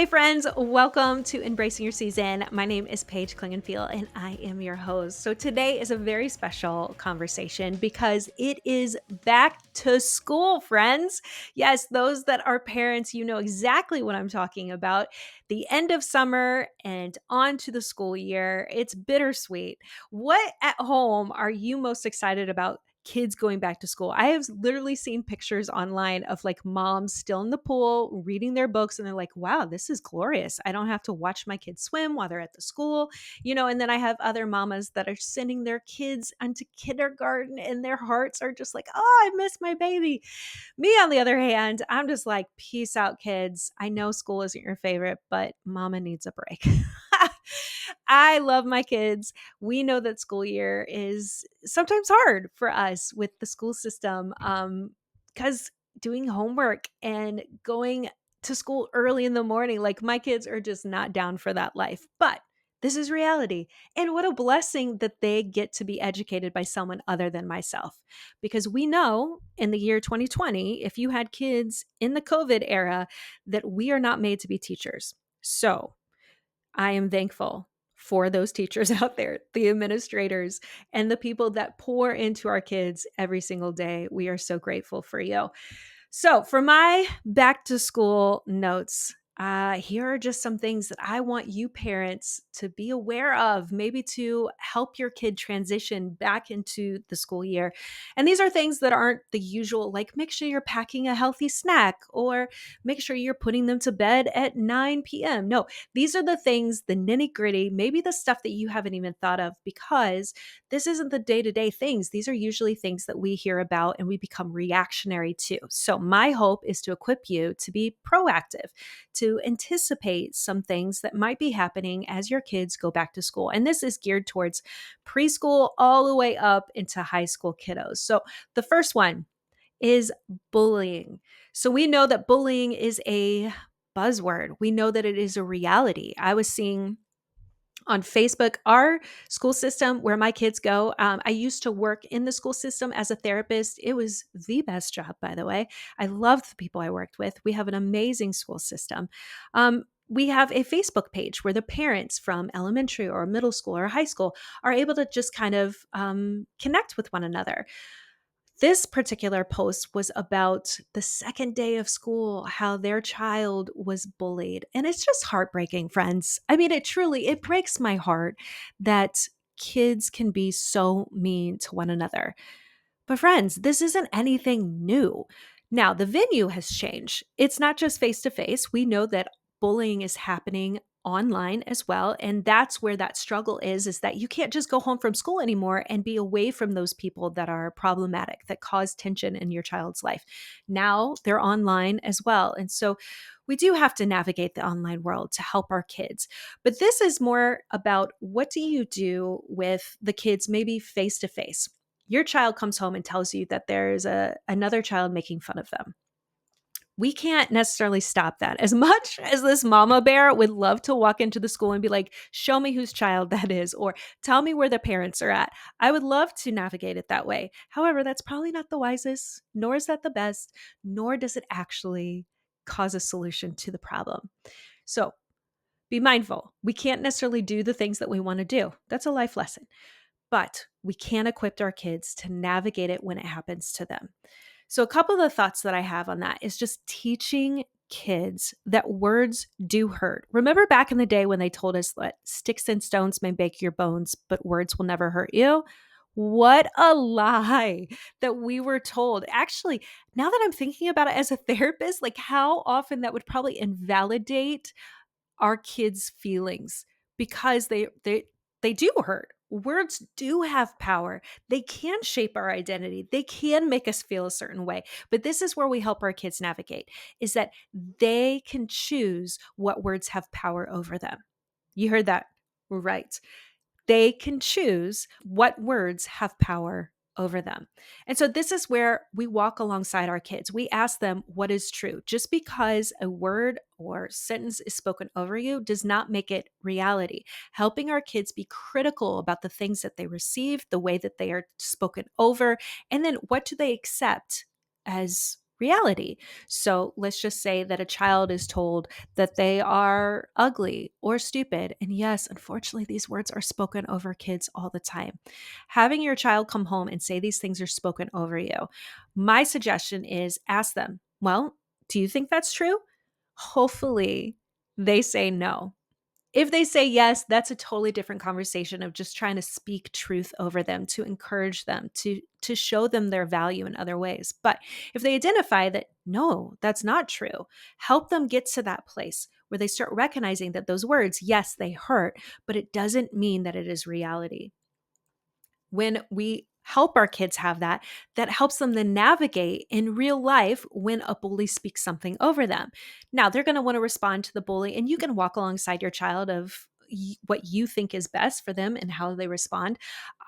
Hey friends, welcome to Embracing Your Season. My name is Paige Klingenfeel and I am your host. So today is a very special conversation because it is back to school, friends. Yes, those that are parents, you know exactly what I'm talking about. The end of summer and on to the school year. It's bittersweet. What at home are you most excited about kids going back to school? I have literally seen pictures online of like moms still in the pool reading their books and they're like, wow, this is glorious. I don't have to watch my kids swim while they're at the school, and then I have other mamas that are sending their kids into kindergarten and their hearts are just like, oh, I miss my baby. Me, on the other hand, I'm just like, peace out, kids. I know school isn't your favorite, but mama needs a break. I love my kids. We know that school year is sometimes hard for us with the school system because doing homework and going to school early in the morning, like my kids are just not down for that life. But this is reality. And what a blessing that they get to be educated by someone other than myself. Because we know in the year 2020, if you had kids in the COVID era, that we are not made to be teachers. So I am thankful for those teachers out there, the administrators, and the people that pour into our kids every single day. We are so grateful for you. So, for my back to school notes, here are just some things that I want you parents to be aware of, maybe to help your kid transition back into the school year. And these are things that aren't the usual, like make sure you're packing a healthy snack or make sure you're putting them to bed at 9 p.m. No, these are the things, the nitty gritty, maybe the stuff that you haven't even thought of because this isn't the day to day things. These are usually things that we hear about and we become reactionary to. So, my hope is to equip you to be proactive, to anticipate some things that might be happening as your kids go back to school. And this is geared towards preschool all the way up into high school kiddos. So, the first one is bullying. So, we know that bullying is a buzzword, we know that it is a reality. I was seeing on Facebook, our school system where my kids go. I used to work in the school system as a therapist. It was the best job, by the way. I loved the people I worked with. We have an amazing school system. We have a Facebook page where the parents from elementary or middle school or high school are able to just kind of connect with one another. This particular post was about the second day of school, how their child was bullied. And it's just heartbreaking, friends. I mean, it breaks my heart that kids can be so mean to one another. But friends, this isn't anything new. Now, the venue has changed. It's not just face to face. We know that bullying is happening online as well, and that's where that struggle is that you can't just go home from school anymore and be away from those people that are problematic, that cause tension in your child's life. Now, they're online as well. And so we do have to navigate the online world to help our kids. But this is more about what do you do with the kids maybe face to face. Your child comes home and tells you that there's another child making fun of them. We can't necessarily stop that. As much as this mama bear would love to walk into the school and be like, show me whose child that is, or tell me where the parents are at. I would love to navigate it that way. However, that's probably not the wisest, nor is that the best, nor does it actually cause a solution to the problem. So be mindful. We can't necessarily do the things that we want to do. That's a life lesson. But we can equip our kids to navigate it when it happens to them. So, a couple of the thoughts that I have on that is just teaching kids that words do hurt. Remember back in the day when they told us that sticks and stones may break your bones, but words will never hurt you? What a lie that we were told. Actually, now that I'm thinking about it as a therapist, like how often that would probably invalidate our kids' feelings because they do hurt. Words do have power. They can shape our identity. They can make us feel a certain way. But this is where we help our kids navigate is that they can choose what words have power over them. You heard that right. They can choose what words have power over them. And so this is where we walk alongside our kids. We ask them what is true. Just because a word or sentence is spoken over you does not make it reality. Helping our kids be critical about the things that they receive, the way that they are spoken over, and then what do they accept as reality. So let's just say that a child is told that they are ugly or stupid. And yes, unfortunately, these words are spoken over kids all the time. Having your child come home and say these things are spoken over you, my suggestion is ask them, well, do you think that's true? Hopefully, they say no. If they say yes, that's a totally different conversation of just trying to speak truth over them, to encourage them, to show them their value in other ways. But if they identify that no, that's not true, help them get to that place where they start recognizing that those words, yes, they hurt, but it doesn't mean that it is reality. When we help our kids have that, that helps them to navigate in real life when a bully speaks something over them. Now, they're going to want to respond to the bully, and you can walk alongside your child of what you think is best for them and how they respond.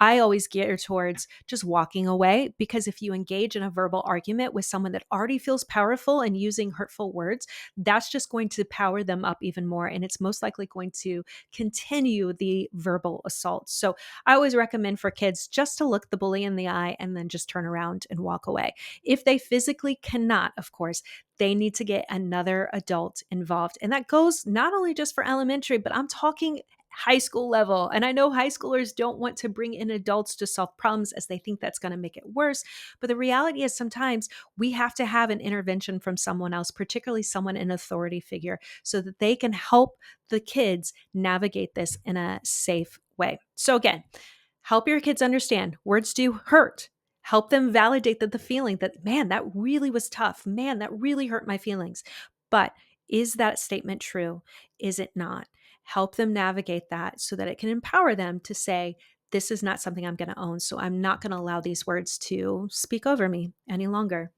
I always gear towards just walking away, because if you engage in a verbal argument with someone that already feels powerful and using hurtful words, that's just going to power them up even more. And it's most likely going to continue the verbal assault. So I always recommend for kids just to look the bully in the eye and then just turn around and walk away. If they physically cannot, of course, they need to get another adult involved. And that goes not only just for elementary, but I'm talking high school level. And I know high schoolers don't want to bring in adults to solve problems as they think that's going to make it worse. But the reality is sometimes we have to have an intervention from someone else, particularly someone in authority figure, so that they can help the kids navigate this in a safe way. So again, help your kids understand words do hurt. Help them validate that the feeling that, man, that really was tough. Man, that really hurt my feelings. But is that statement true? Is it not? Help them navigate that so that it can empower them to say, this is not something I'm going to own. So I'm not going to allow these words to speak over me any longer.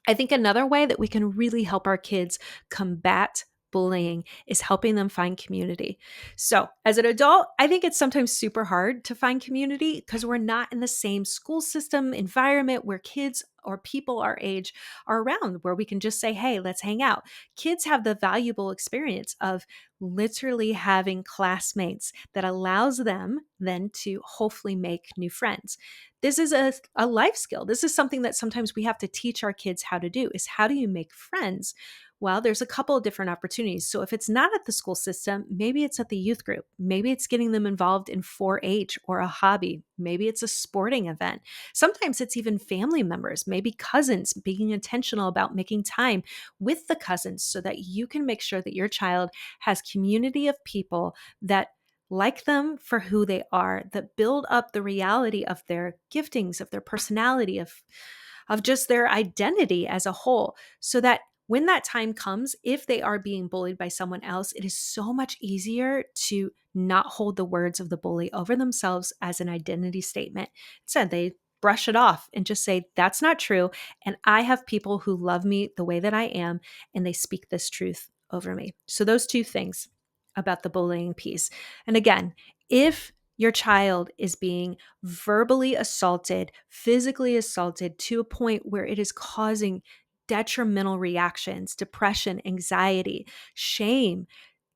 I think another way that we can really help our kids combat bullying is helping them find community. So, as an adult, I think it's sometimes super hard to find community because we're not in the same school system environment where kids or people our age are around, where we can just say, hey, let's hang out. Kids have the valuable experience of literally having classmates that allows them then to hopefully make new friends. This is a life skill. This is something that sometimes we have to teach our kids how to do, is how do you make friends? Well, there's a couple of different opportunities. So if it's not at the school system, maybe it's at the youth group. Maybe it's getting them involved in 4-H or a hobby. Maybe it's a sporting event. Sometimes it's even family members, maybe cousins, being intentional about making time with the cousins so that you can make sure that your child has community of people that like them for who they are, that build up the reality of their giftings, of their personality, of just their identity as a whole, so that when that time comes, if they are being bullied by someone else, it is so much easier to not hold the words of the bully over themselves as an identity statement. Instead, they brush it off and just say, that's not true. And I have people who love me the way that I am, and they speak this truth over me. So those two things about the bullying piece. And again, if your child is being verbally assaulted, physically assaulted to a point where it is causing detrimental reactions, depression, anxiety, shame,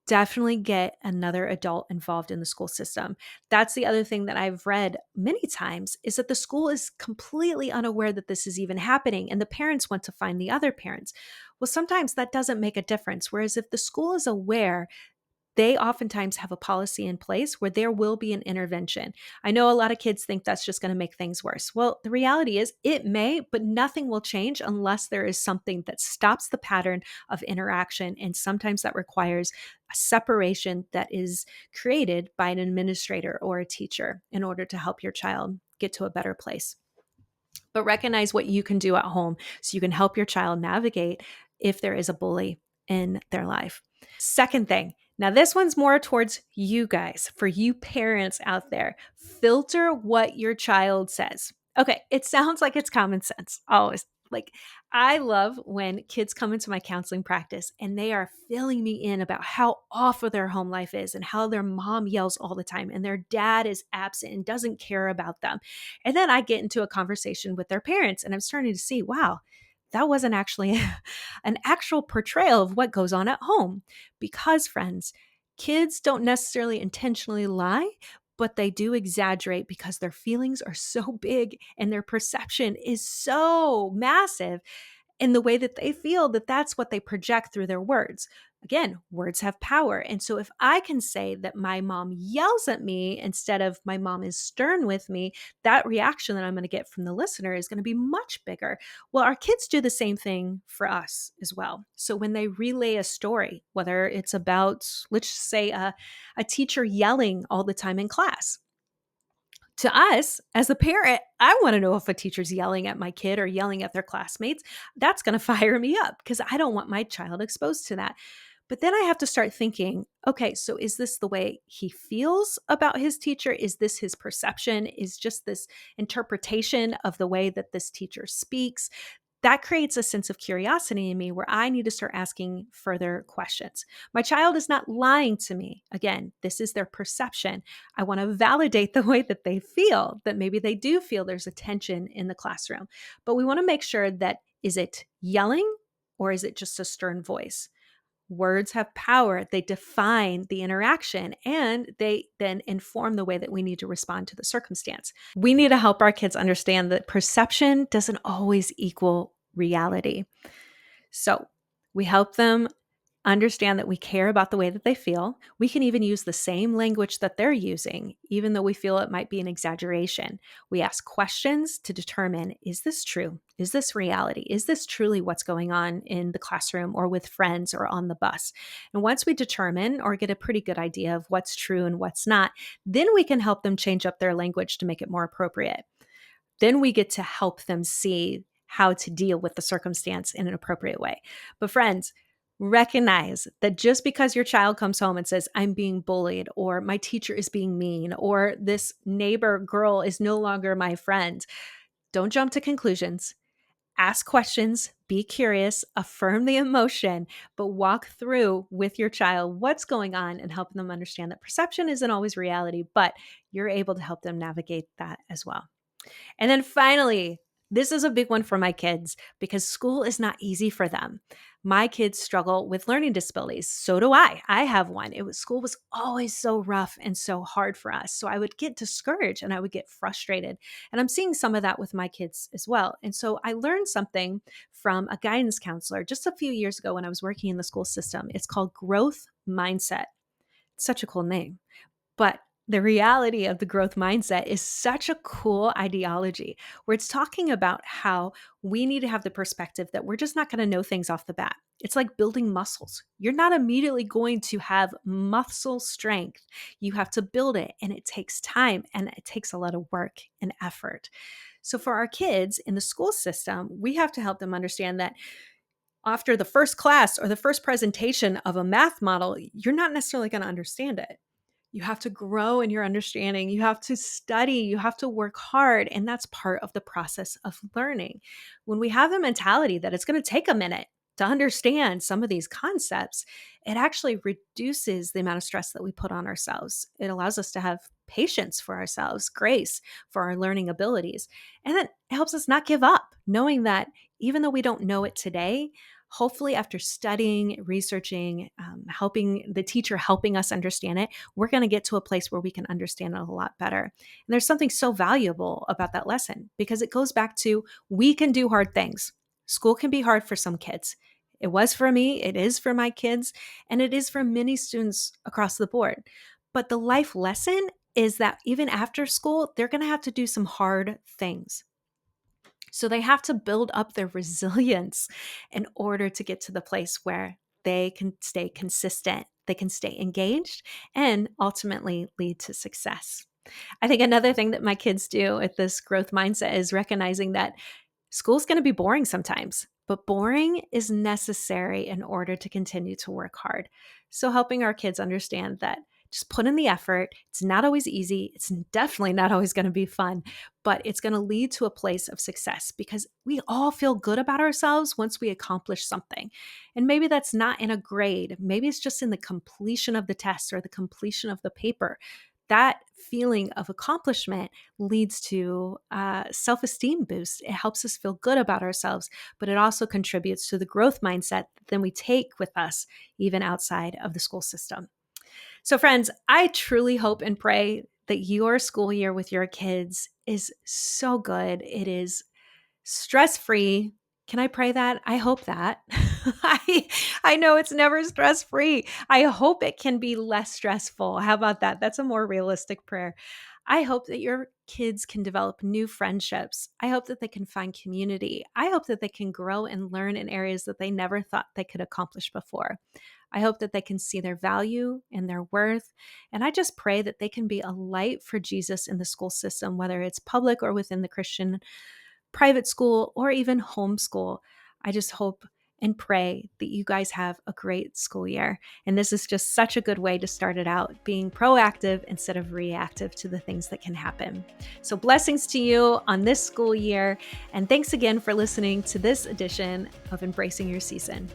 definitely get another adult involved in the school system. That's the other thing that I've read many times, is that the school is completely unaware that this is even happening, and the parents want to find the other parents. Well, sometimes that doesn't make a difference. Whereas if the school is aware, they oftentimes have a policy in place where there will be an intervention. I know a lot of kids think that's just going to make things worse. Well, the reality is it may, but nothing will change unless there is something that stops the pattern of interaction. And sometimes that requires a separation that is created by an administrator or a teacher in order to help your child get to a better place. But recognize what you can do at home so you can help your child navigate if there is a bully in their life. Second thing, now this one's more towards you guys, for you parents out there. Filter what your child says. Okay, it sounds like it's common sense. Always. Like, I love when kids come into my counseling practice and they are filling me in about how awful their home life is and how their mom yells all the time and their dad is absent and doesn't care about them. And then I get into a conversation with their parents and I'm starting to see, wow, that wasn't actually an actual portrayal of what goes on at home. Because, friends, kids don't necessarily intentionally lie, but they do exaggerate because their feelings are so big and their perception is so massive. and the way that they feel, that's what they project through their words. Again, words have power. And so if I can say that my mom yells at me instead of my mom is stern with me, that reaction that I'm going to get from the listener is going to be much bigger. Well, our kids do the same thing for us as well. So when they relay a story, whether it's about, let's just say, a teacher yelling all the time in class, to us as a parent, I want to know if a teacher's yelling at my kid or yelling at their classmates. That's going to fire me up because I don't want my child exposed to that. But then I have to start thinking, okay, so is this the way he feels about his teacher? Is this his perception? Is just this interpretation of the way that this teacher speaks? That creates a sense of curiosity in me where I need to start asking further questions. My child is not lying to me. Again, this is their perception. I want to validate the way that they feel, that maybe they do feel there's a tension in the classroom. But we want to make sure that, is it yelling or is it just a stern voice? Words have power. They define the interaction and they then inform the way that we need to respond to the circumstance. We need to help our kids understand that perception doesn't always equal reality. So we help them understand that we care about the way that they feel. We can even use the same language that they're using, even though we feel it might be an exaggeration. We ask questions to determine, is this true? Is this reality? Is this truly what's going on in the classroom or with friends or on the bus? And once we determine or get a pretty good idea of what's true and what's not, then we can help them change up their language to make it more appropriate. Then we get to help them see how to deal with the circumstance in an appropriate way. But friends, recognize that just because your child comes home and says, I'm being bullied, or my teacher is being mean, or this neighbor girl is no longer my friend, don't jump to conclusions. Ask questions, be curious, affirm the emotion, but walk through with your child what's going on and help them understand that perception isn't always reality, but you're able to help them navigate that as well. And then finally, this is a big one for my kids because school is not easy for them. My kids struggle with learning disabilities. So do I. I have one. School was always so rough and so hard for us. So I would get discouraged and I would get frustrated. And I'm seeing some of that with my kids as well. And so I learned something from a guidance counselor just a few years ago when I was working in the school system. It's called growth mindset. It's such a cool name. But the reality of the growth mindset is such a cool ideology where it's talking about how we need to have the perspective that we're just not going to know things off the bat. It's like building muscles. You're not immediately going to have muscle strength. You have to build it, and it takes time and it takes a lot of work and effort. So for our kids in the school system, we have to help them understand that after the first class or the first presentation of a math model, you're not necessarily going to understand it. You have to grow in your understanding. You have to study. You have to work hard. And that's part of the process of learning. When we have the mentality that it's going to take a minute to understand some of these concepts, it actually reduces the amount of stress that we put on ourselves. It allows us to have patience for ourselves, grace for our learning abilities. And then it helps us not give up, knowing that even though we don't know it today, hopefully after studying, researching, helping the teacher helping us understand it, we're going to get to a place where we can understand it a lot better. And there's something so valuable about that lesson because it goes back to we can do hard things. School can be hard for some kids. It was for me, it is for my kids, and it is for many students across the board. But the life lesson is that even after school, they're going to have to do some hard things. So they have to build up their resilience in order to get to the place where they can stay consistent, they can stay engaged, and ultimately lead to success. I think another thing that my kids do with this growth mindset is recognizing that school's going to be boring sometimes, but boring is necessary in order to continue to work hard. So helping our kids understand that just put in the effort. It's not always easy. It's definitely not always going to be fun, but it's going to lead to a place of success because we all feel good about ourselves once we accomplish something. And maybe that's not in a grade. Maybe it's just in the completion of the test or the completion of the paper. That feeling of accomplishment leads to a self-esteem boost. It helps us feel good about ourselves, but it also contributes to the growth mindset that then we take with us even outside of the school system. So friends, I truly hope and pray that your school year with your kids is so good. It is stress-free, Can I pray that? I hope that. I know it's never stress-free. I hope it can be less stressful. How about that? That's a more realistic prayer. I hope that your kids can develop new friendships. I hope that they can find community. I hope that they can grow and learn in areas that they never thought they could accomplish before. I hope that they can see their value and their worth. And I just pray that they can be a light for Jesus in the school system, whether it's public or within the Christian private school or even homeschool. I just hope and pray that you guys have a great school year. And this is just such a good way to start it out, being proactive instead of reactive to the things that can happen. So blessings to you on this school year. And thanks again for listening to this edition of Embracing Your Season.